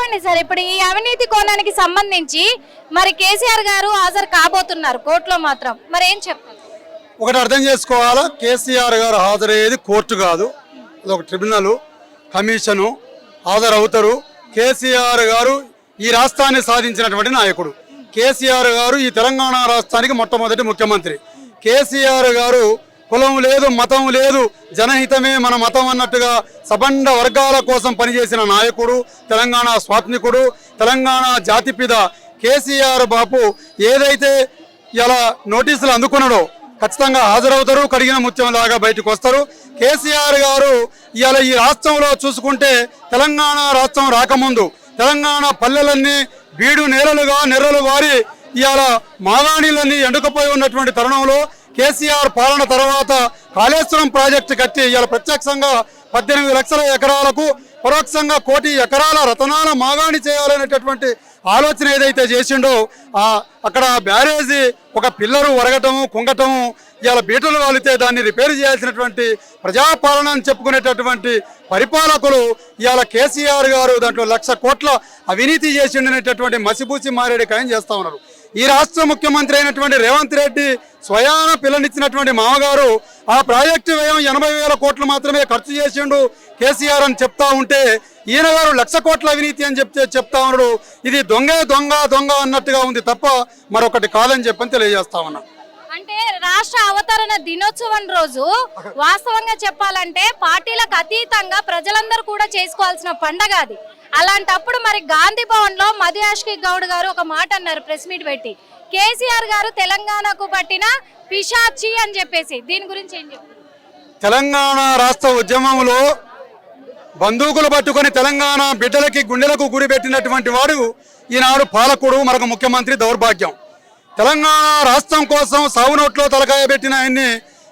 చెప్పండి సార్, ఇప్పుడు ఈ అవినీతి కోణానికి సంబంధించి మరి కేసీఆర్ గారు హాజరు కాబోతున్నారు కోర్టులో మాత్రం, మరి ఏం చెప్తారు? ఒకటి అర్థం చేసుకోవాలా, కేసీఆర్ గారు హాజరయ్యేది కోర్టు కాదు, అది ఒక ట్రిబ్యునల్ కమిషను. హాజరవుతారు. కేసీఆర్ గారు ఈ రాష్ట్రాన్ని సాధించినటువంటి నాయకుడు. కేసీఆర్ గారు ఈ తెలంగాణ రాష్ట్రానికి మొట్టమొదటి ముఖ్యమంత్రి. కేసీఆర్ గారు కులం లేదు, మతం లేదు, జనహితమే మన మతం అన్నట్టుగా సబండ వర్గాల కోసం పనిచేసిన నాయకుడు, తెలంగాణ స్వాత్మికుడు, తెలంగాణ జాతిపిద కేసీఆర్ బాపు ఏదైతే ఇలా నోటీసులు అందుకున్నాడో ఖచ్చితంగా హాజరవుతారు. కడిగిన ముత్యంలాగా బయటకు వస్తారు. కేసీఆర్ గారు ఇవాళ ఈ రాష్ట్రంలో చూసుకుంటే తెలంగాణ రాష్ట్రం రాకముందు తెలంగాణ పల్లెలన్నీ బీడు నేలలుగా నెర్రలు వారి ఇవాళ మాగాణిలన్నీ ఎండుకపోయి ఉన్నటువంటి తరుణంలో కేసీఆర్ పాలన తర్వాత కాళేశ్వరం ప్రాజెక్టు కట్టి ఇవాళ ప్రత్యక్షంగా 18 లక్షల ఎకరాలకు పరోక్షంగా 1 కోటి ఎకరాల రతనాల మాగాణి చేయాలనేటటువంటి ఆలోచన ఏదైతే చేసిండో అక్కడ బ్యారేజీ ఒక పిల్లరు వరగటము కుంగటము ఇవాళ బీటలు వాలితే దాన్ని రిపేర్ చేయాల్సినటువంటి ప్రజాపాలన అని చెప్పుకునేటటువంటి పరిపాలకులు ఇవాళ కేసీఆర్ గారు దాంట్లో 1,00,000 కోట్ల అవినీతి చేసిండనేటటువంటి మసిబూసి మారేడు ఖాయం చేస్తా ఉన్నారు. ఈ రాష్ట్ర ముఖ్యమంత్రి అయినటువంటి రేవంత్ రెడ్డి స్వయాన పిల్లనిచ్చినటువంటి మామగారు ఆ ప్రాజెక్టు వ్యయం 80,000 కోట్లు మాత్రమే ఖర్చు చేసిండు కేసీఆర్ అని చెప్తా ఉంటే ఈయన గారు 1,00,000 కోట్ల అవినీతి అని చెప్తా ఉన్నాడు. ఇది దొంగ దొంగ దొంగ అన్నట్టుగా ఉంది తప్ప మరొకటి కాదని చెప్పని తెలియజేస్తా ఉన్నా. అంటే రాష్ట్ర అవతరణ దినోత్సవం రోజు వాస్తవంగా చెప్పాలంటే పార్టీలకు అతీతంగా ప్రజలందరూ కూడా చేసుకోవాల్సిన పండగ అది. అలాంటప్పుడు మరి గాంధీ భవన్ లో మధుయాష్కి గౌడ్ గారు ఒక మాట అన్నారు ప్రెస్ మీట్ పెట్టి, కేసీఆర్ గారు తెలంగాణకు పట్టిన పిశాచి అని చెప్పేసి. దీని గురించి ఏం చెప్తారు? తెలంగాణ రాష్ట్ర ఉద్యమంలో బందూకులు పట్టుకొని తెలంగాణ బిడ్డలకి గుండెలకు గురి పెట్టినటువంటి వాడు ఈనాడు పాలకుడు, మరొక ముఖ్యమంత్రి. దౌర్భాగ్యం. తెలంగాణ రాష్ట్రం కోసం సావునోట్లో తలకాయ పెట్టిన ఆయన్ని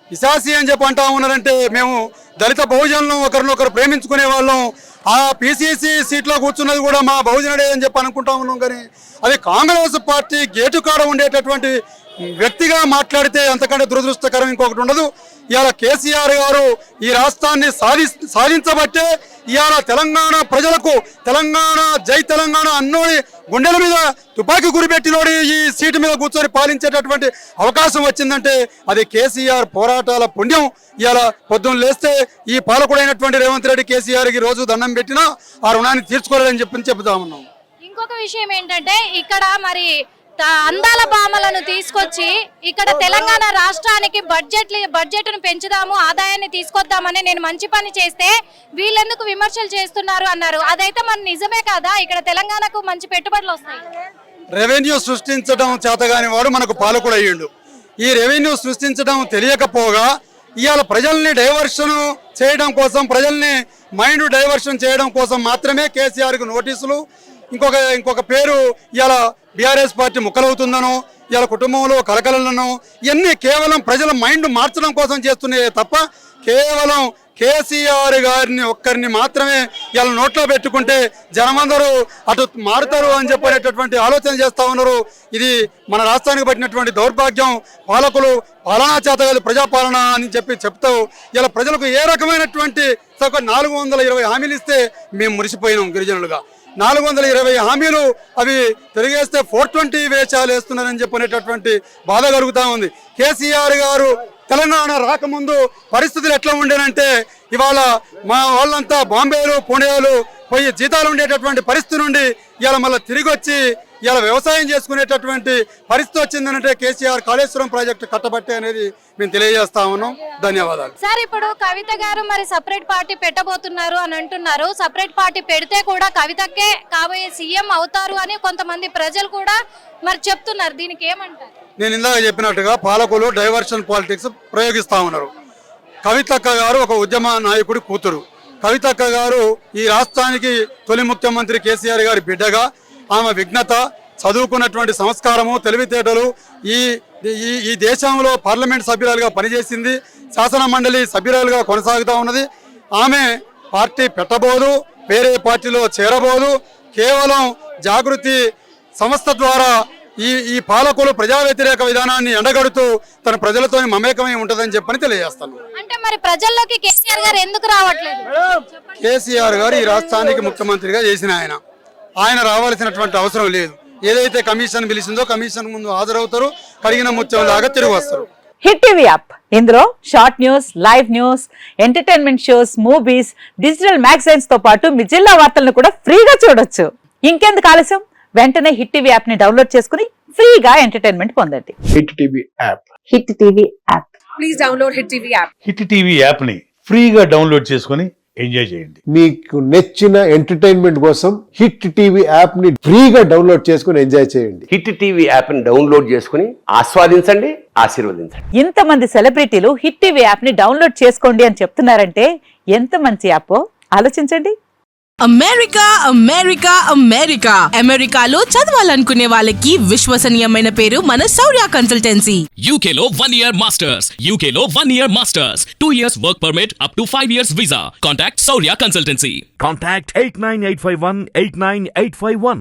పిశాసి అని చెప్పి అంటా ఉన్నారంటే మేము దళిత బహుజనులను ఒకరినొకరు ప్రేమించుకునే వాళ్ళం. ఆ పిసిసి సీట్లో కూర్చున్నది కూడా మా బహుజనుడే అని చెప్పి అనుకుంటా ఉన్నాం. కానీ అది కాంగ్రెస్ పార్టీ గేటు కాడ ఉండేటటువంటి వ్యక్తిగా మాట్లాడితే అంతకంటే దురదృష్టకరం ఇంకొకటి ఉండదు. ఇవాళ కేసీఆర్ గారు ఈ రాష్ట్రాన్ని సాధించబట్టే ఇవాళ తెలంగాణ ప్రజలకు తెలంగాణ జై తెలంగాణ అన్నోడి గుండెల మీద తుపాకీ గురిపెట్టినోడి ఈ సీటు మీద కూర్చొని పాలించేటటువంటి అవకాశం వచ్చిందంటే అది కేసీఆర్ పోరాటాల పుణ్యం. ఇవాళ పొద్దున్న లేస్తే ఈ పాలకుడైనటువంటి రేవంత్ రెడ్డి కేసీఆర్కి రోజు దండం పెట్టినా ఆ రుణాన్ని తీర్చుకోలేదని చెప్పి చెప్తా ఉన్నాం. ఇంకొక విషయం ఏంటంటే ఇక్కడ మరి అందాల భామలను తీసుకొచ్చి ఇక్కడ తెలంగాణ రాష్ట్రానికి బడ్జెట్ను పెంచుదాము, ఆదాయాన్ని తీసుకొద్దామని నేను మంచి పని చేస్తే వీళ్ళెందుకు విమర్శలు చేస్తున్నారు అన్నారు. అదైతే మన నిజమే కాదా? ఇక్కడ తెలంగాణకు మంచి పెట్టుబడులు వస్తాయి. రెవెన్యూ సృష్టించడం చేతగాని వాడు మనకు పాలకుడు అయ్యిండు. ఈ రెవెన్యూ సృష్టించడం తెలియకపోగా ఇవాళ ప్రజల్ని డైవర్షన్ చేయడం కోసం, ప్రజల్ని మైండ్ డైవర్షన్ చేయడం కోసం మాత్రమే కేసీఆర్కి నోటీసులు. ఇంకొక పేరు ఇవాళ బీఆర్ఎస్ పార్టీ ముక్కలవుతుందనో, ఇవాళ కుటుంబంలో కలకలలను ఇవన్నీ కేవలం ప్రజల మైండ్ మార్చడం కోసం చేస్తున్నాయే తప్ప కేవలం కేసీఆర్ గారిని ఒక్కరిని మాత్రమే ఇవాళ నోట్లో పెట్టుకుంటే జనమందరూ అటు మారుతారు అని చెప్పేటటువంటి ఆలోచన చేస్తూ ఉన్నారు. ఇది మన రాష్ట్రానికి పట్టినటువంటి దౌర్భాగ్యం. పాలకులు పాలనా చేత ప్రజాపాలన అని చెప్తావు ఇలా ప్రజలకు ఏ రకమైనటువంటి 420 హామీలు ఇస్తే మేము మురిసిపోయినాం గిరిజనులుగా. 420 హామీలు అవి తిరిగేస్తే 420 వేషాలు వేస్తున్నారని చెప్పనేటటువంటి బాధ కలుగుతూ ఉంది. కేసీఆర్ గారు తెలంగాణ రాకముందు పరిస్థితులు ఎట్లా ఉండేనంటే ఇవాళ మా వాళ్ళంతా బాంబేలు పుణేలు పోయి జీతాలు ఉండేటటువంటి పరిస్థితి నుండి ఇవాళ మళ్ళీ తిరిగి వచ్చి ఇవాళ వ్యవసాయం చేసుకునేటటువంటి పరిస్థితి వచ్చిందనంటే కేసీఆర్ కాళేశ్వరం ప్రాజెక్టు కట్టబట్టే అనేది మేము తెలియజేస్తా ఉన్నాం. ధన్యవాదాలు. సార్, ఇప్పుడు కవిత గారు మరి సపరేట్ పార్టీ పెట్టబోతున్నారు అని అంటున్నారు. సపరేట్ పార్టీ పెడితే కూడా కవితకే కాబోయే సీఎం అవుతారు అని కొంతమంది ప్రజలు కూడా మరి చెప్తున్నారు. దీనికి ఏమంటారు? నేను ఇందాక చెప్పినట్టుగా పాలకులు డైవర్షన్ పాలిటిక్స్ ప్రయోగిస్తా ఉన్నారు. కవితక్క గారు ఒక ఉద్యమ నాయకుడి కూతురు. కవితక్క గారు ఈ రాష్ట్రానికి తొలి ముఖ్యమంత్రి కేసీఆర్ గారి బిడ్డగా ఆమె విఘ్నత, చదువుకున్నటువంటి సంస్కారము, తెలివితేటలు ఈ దేశంలో పార్లమెంట్ సభ్యురాలుగా పనిచేసింది, శాసన మండలి సభ్యురాలుగా కొనసాగుతూ ఉన్నది. ఆమె పార్టీ పెట్టబోదు, వేరే పార్టీలో చేరబోదు. కేవలం జాగృతి సంస్థ ద్వారా ఈ పాలకులు ప్రజా వ్యతిరేక విధానాన్ని ఎండగడుతూ తన ప్రజలతో మమేకమై ఉంటుందని చెప్పని తెలియజేస్తాను. అంటే మరి ప్రజల్లోకి కేసీఆర్ గారు ఎందుకు రావట్లేదు? కేసీఆర్ గారు ఈ రాష్ట్రానికి ముఖ్యమంత్రిగా చేసిన ఆయన ఆయన రావాల్సినటువంటి అవసరం లేదు. ఏదైతే కమిషన్ పిలిచిందో కమిషన్ ముందు హాజరవుతారు, కడిగిన ముత్యం లాగా తిరిగి వస్తారు. హిట్ టీవీ యాప్, ఇందులో short news, live news, entertainment shows, movies, digital magazines తో పాటు మీ జిల్లా వార్తలను కూడా ఫ్రీగా చూడొచ్చు. ఇంకెందుకు ఆలస్యం, వెంటనే హిట్ టీవీ యాప్ ని డౌన్లోడ్ చేసుకుని ఫ్రీగా ఎంటర్టైన్మెంట్ పొందండి. Hit TV app. Hit TV app. Please download Hit TV app. Hit TV యాప్ని ఫ్రీగా డౌన్లోడ్ చేసుకొని ఎంజాయ్ చేయండి. మీకు నచ్చిన ఎంటర్టైన్మెంట్ కోసం హిట్ టీవీ యాప్ ని ఫ్రీగా డౌన్లోడ్ చేసుకుని ఎంజాయ్ చేయండి. హిట్ టీవీ యాప్ని డౌన్లోడ్ చేసుకుని ఆస్వాదించండి, ఆశీర్వదించండి. ఇంతమంది సెలబ్రిటీలు హిట్ టీవీ యాప్ ని డౌన్లోడ్ చేసుకోండి అని చెప్తున్నారంటే ఎంత మంచి యాప్ ఆలోచించండి. అమెరికా అమెరికా అమెరికా అమెరికాలో చదవాలనుకునే వాళ్ళకి విశ్వసనీయమైన పేరు మన శౌర్య కన్సల్టెన్సీ. UK లో 1 year masters. UK లో 1 year masters. 2 years work permit up to 5 years visa. Contact Saurya Consultancy. Contact 89851 89851.